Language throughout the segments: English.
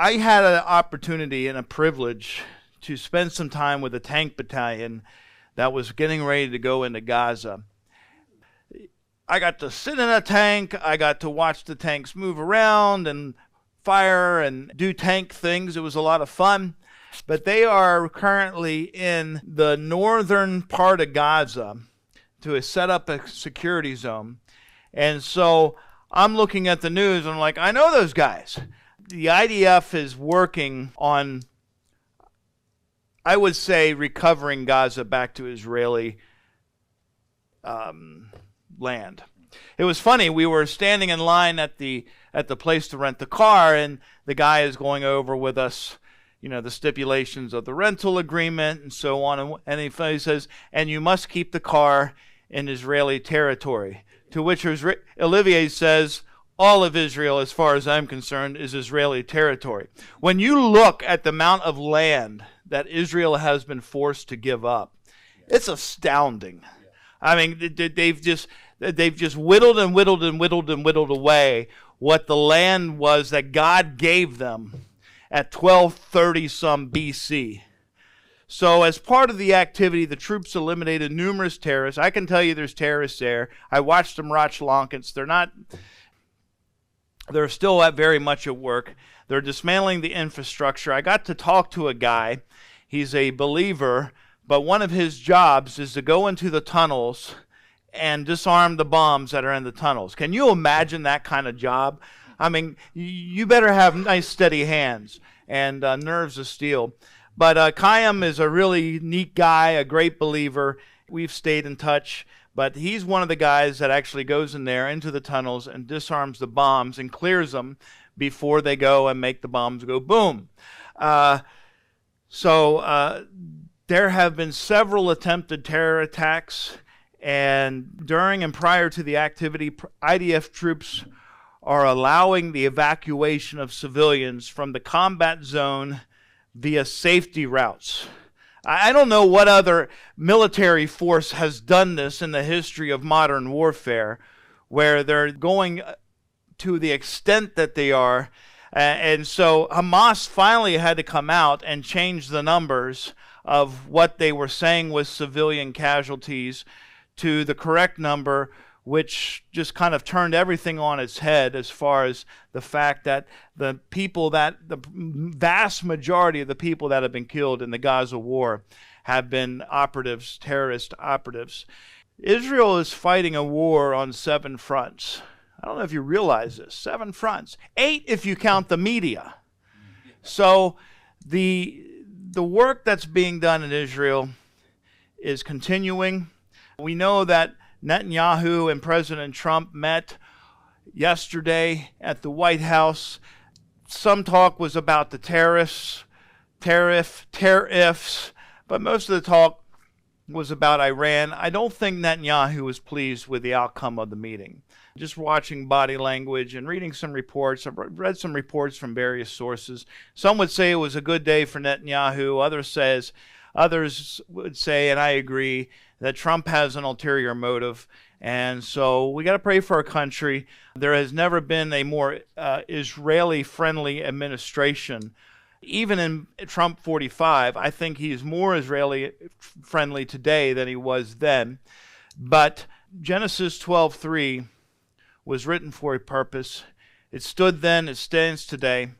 I had an opportunity and a privilege to spend some time with a tank battalion that was getting ready to go into Gaza. I got to sit in a tank. I got to watch the tanks move around and fire and do tank things. It was a lot of fun. But they are currently in the northern part of Gaza to set up a security zone. And so I'm looking at the news and I'm like, I know those guys. The IDF is working on, I would say, recovering Gaza back to Israeli land. It was funny. We were standing in line at the place to rent the car, and the guy is going over with us, you know, the stipulations of the rental agreement and so on. And he says, and you must keep the car in Israeli territory. To which Olivier says, all of Israel, as far as I'm concerned, is Israeli territory. When you look at the amount of land that Israel has been forced to give up, it's astounding. I mean, they've just whittled and whittled and whittled and whittled away what the land was that God gave them at 1230 some BC. So as part of the activity, the troops eliminated numerous terrorists. I can tell you there's terrorists there. I watched them watch Lonkets. They're still very much at work. They're dismantling the infrastructure. I got to talk to a guy. He's a believer, but one of his jobs is to go into the tunnels and disarm the bombs that are in the tunnels. Can you imagine that kind of job? I mean, you better have nice steady hands and nerves of steel. But Chaim is a really neat guy, a great believer. We've stayed in touch. But he's one of the guys that actually goes in there into the tunnels and disarms the bombs and clears them before they go and make the bombs go boom. So there have been several attempted terror attacks. And during and prior to the activity, IDF troops are allowing the evacuation of civilians from the combat zone via safety routes. I don't know what other military force has done this in the history of modern warfare, where they're going to the extent that they are. And so Hamas finally had to come out and change the numbers of what they were saying was civilian casualties to the correct number, which just kind of turned everything on its head as far as the fact that the vast majority of the people that have been killed in the Gaza war have been operatives, terrorist operatives. Israel is fighting a war on 7 fronts. I don't know if you realize this. 7 fronts. 8 if you count the media. So the work that's being done in Israel is continuing. We know that Netanyahu and President Trump met yesterday at the White House. Some talk was about the tariffs, but most of the talk was about Iran. I don't think Netanyahu was pleased with the outcome of the meeting. Just watching body language and reading some reports, I've read some reports from various sources. Some would say it was a good day for Netanyahu. Others would say, and I agree, that Trump has an ulterior motive. And so we got to pray for our country. There has never been a more Israeli-friendly administration. Even in Trump 45, I think he's more Israeli-friendly today than he was then. But Genesis 12:3 was written for a purpose. It stood then, it stands today.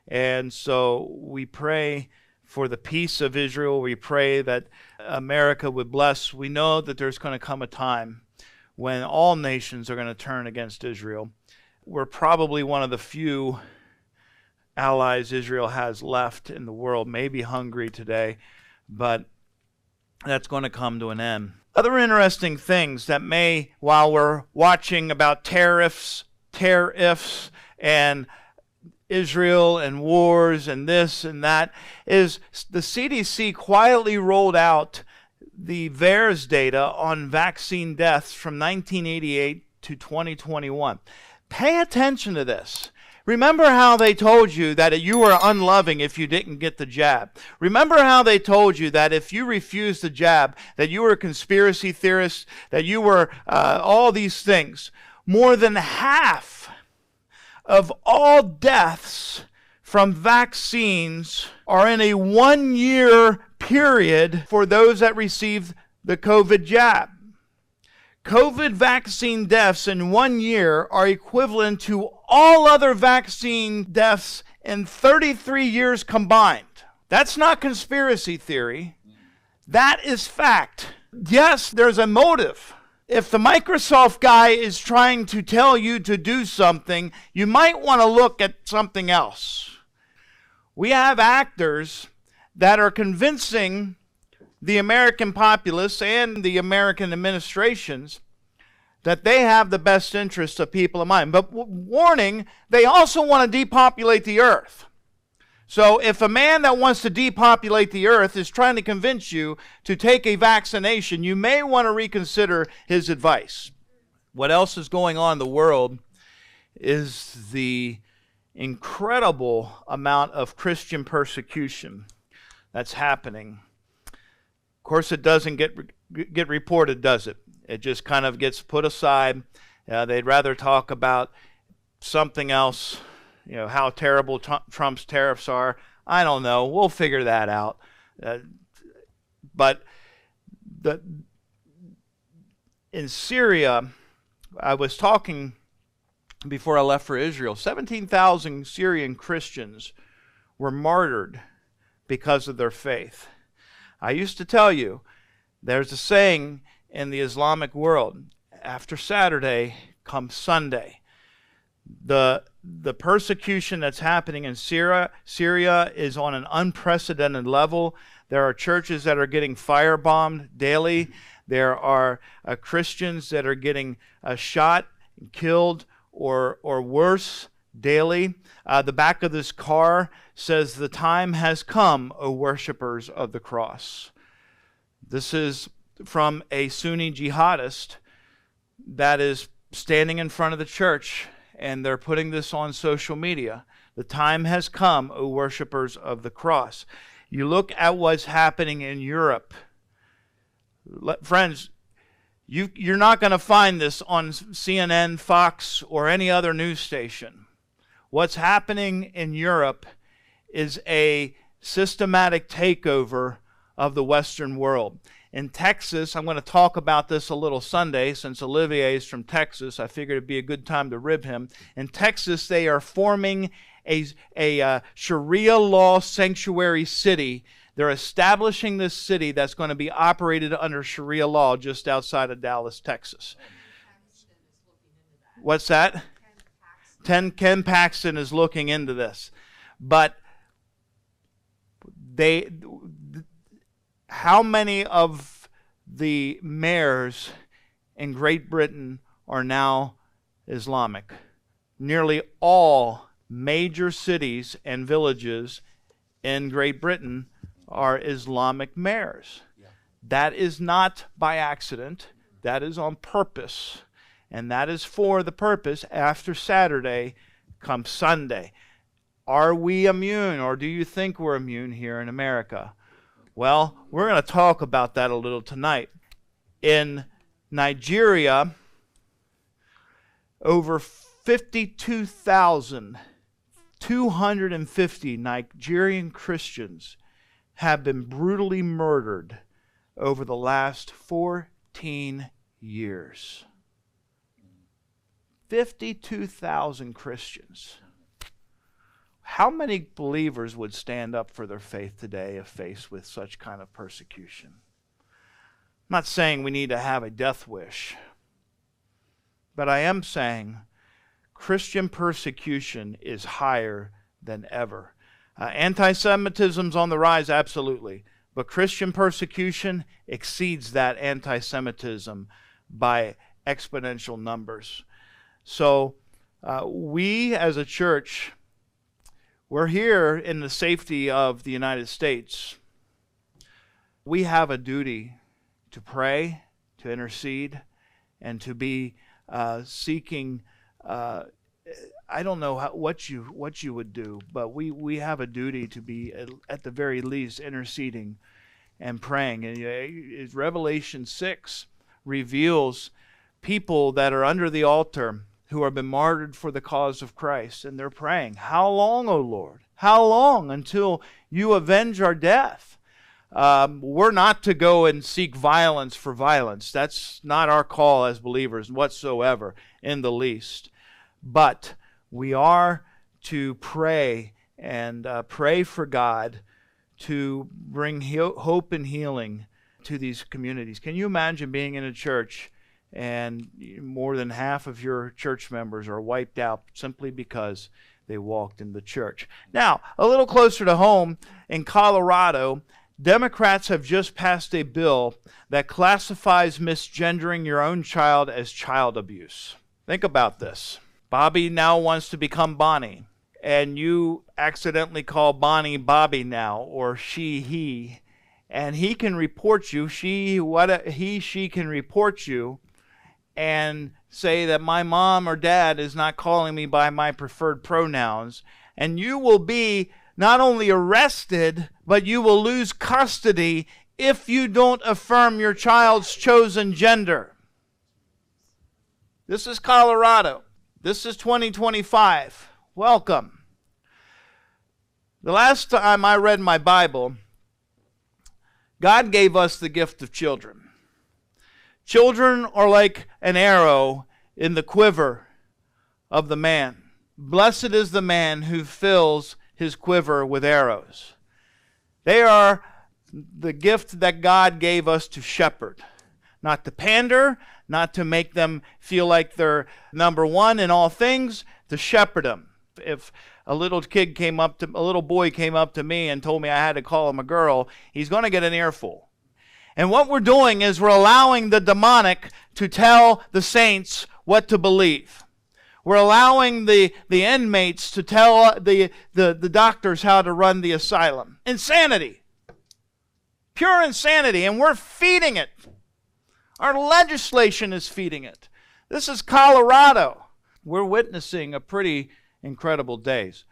And so we pray for the peace of Israel. We pray that America would bless. We know that there's going to come a time when all nations are going to turn against Israel. We're probably one of the few allies Israel has left in the world, maybe Hungary today, but that's going to come to an end. Other interesting things that may, while we're watching about tariffs, and Israel and wars and this and that, is the CDC quietly rolled out the VAERS data on vaccine deaths from 1988 to 2021. Pay attention to this. Remember how they told you that you were unloving if you didn't get the jab. Remember how they told you that if you refused the jab, that you were a conspiracy theorist, that you were all these things. More than half of all deaths from vaccines are in a 1-year period for those that received the COVID jab. COVID vaccine deaths in 1 year are equivalent to all other vaccine deaths in 33 years combined. That's not conspiracy theory. That is fact. Yes, there's a motive. If the Microsoft guy is trying to tell you to do something, you might want to look at something else. We have actors that are convincing the American populace and the American administrations that they have the best interests of people in mind. But warning, they also want to depopulate the earth. So if a man that wants to depopulate the earth is trying to convince you to take a vaccination, you may want to reconsider his advice. What else is going on in the world is the incredible amount of Christian persecution that's happening. Of course, it doesn't get reported, does it? It just kind of gets put aside. They'd rather talk about something else, how terrible Trump's tariffs are. I don't know. We'll figure that out. But in Syria, I was talking before I left for Israel, 17,000 Syrian Christians were martyred because of their faith. I used to tell you, there's a saying in the Islamic world, after Saturday comes Sunday. The persecution that's happening in Syria is on an unprecedented level. There are churches that are getting firebombed daily. There are Christians that are getting shot, killed, or worse daily. The back of this car says, "The time has come, O worshipers of the cross." This is from a Sunni jihadist that is standing in front of the church, and they're putting this on social media. The time has come, O worshipers of the cross. You look at what's happening in Europe. Friends, you're not going to find this on CNN, Fox, or any other news station. What's happening in Europe is a systematic takeover of the Western world. In Texas, I'm going to talk about this a little Sunday, since Olivier is from Texas. I figured it'd be a good time to rib him. In Texas, they are forming a Sharia law sanctuary city. They're establishing this city that's going to be operated under Sharia law just outside of Dallas, Texas. What's that? Ken Paxton is looking into this. But how many of the mayors in Great Britain are now Islamic? Nearly all major cities and villages in Great Britain are Islamic mayors. Yeah. That is not by accident. That is on purpose. And that is for the purpose after Saturday comes Sunday. Are we immune, or do you think we're immune here in America? Well, we're going to talk about that a little tonight. In Nigeria, over 52,250 Nigerian Christians have been brutally murdered over the last 14 years. 52,000 Christians. How many believers would stand up for their faith today if faced with such kind of persecution? I'm not saying we need to have a death wish, but I am saying Christian persecution is higher than ever. Anti-Semitism's on the rise, absolutely, but Christian persecution exceeds that anti-Semitism by exponential numbers. So we as a church, we're here in the safety of the United States. We have a duty to pray, to intercede, and to be seeking. I don't know what you would do, but we have a duty to be at the very least interceding and praying. And Revelation 6 reveals people that are under the altar who have been martyred for the cause of Christ, and they're praying, "How long, O Lord? How long until you avenge our death? We're not to go and seek violence for violence. That's not our call as believers whatsoever, in the least. But we are to pray and pray for God to bring hope and healing to these communities. Can you imagine being in a church and more than half of your church members are wiped out simply because they walked in the church? Now, a little closer to home, in Colorado, Democrats have just passed a bill that classifies misgendering your own child as child abuse. Think about this. Bobby now wants to become Bonnie, and you accidentally call Bonnie Bobby now, or she, he, and he can report you, she can report you and say that my mom or dad is not calling me by my preferred pronouns, and you will be not only arrested, but you will lose custody if you don't affirm your child's chosen gender. This is Colorado. This is 2025. Welcome. The last time I read my Bible, God gave us the gift of children. Children are like an arrow in the quiver of the man. Blessed is the man who fills his quiver with arrows. They are the gift that God gave us to shepherd, not to pander, not to make them feel like they're number one in all things, to shepherd them. If a little boy came up to me and told me I had to call him a girl, he's going to get an earful. And what we're doing is we're allowing the demonic to tell the saints what to believe. We're allowing the inmates to tell the doctors how to run the asylum. Insanity. Pure insanity. And we're feeding it. Our legislation is feeding it. This is Colorado. We're witnessing a pretty incredible days.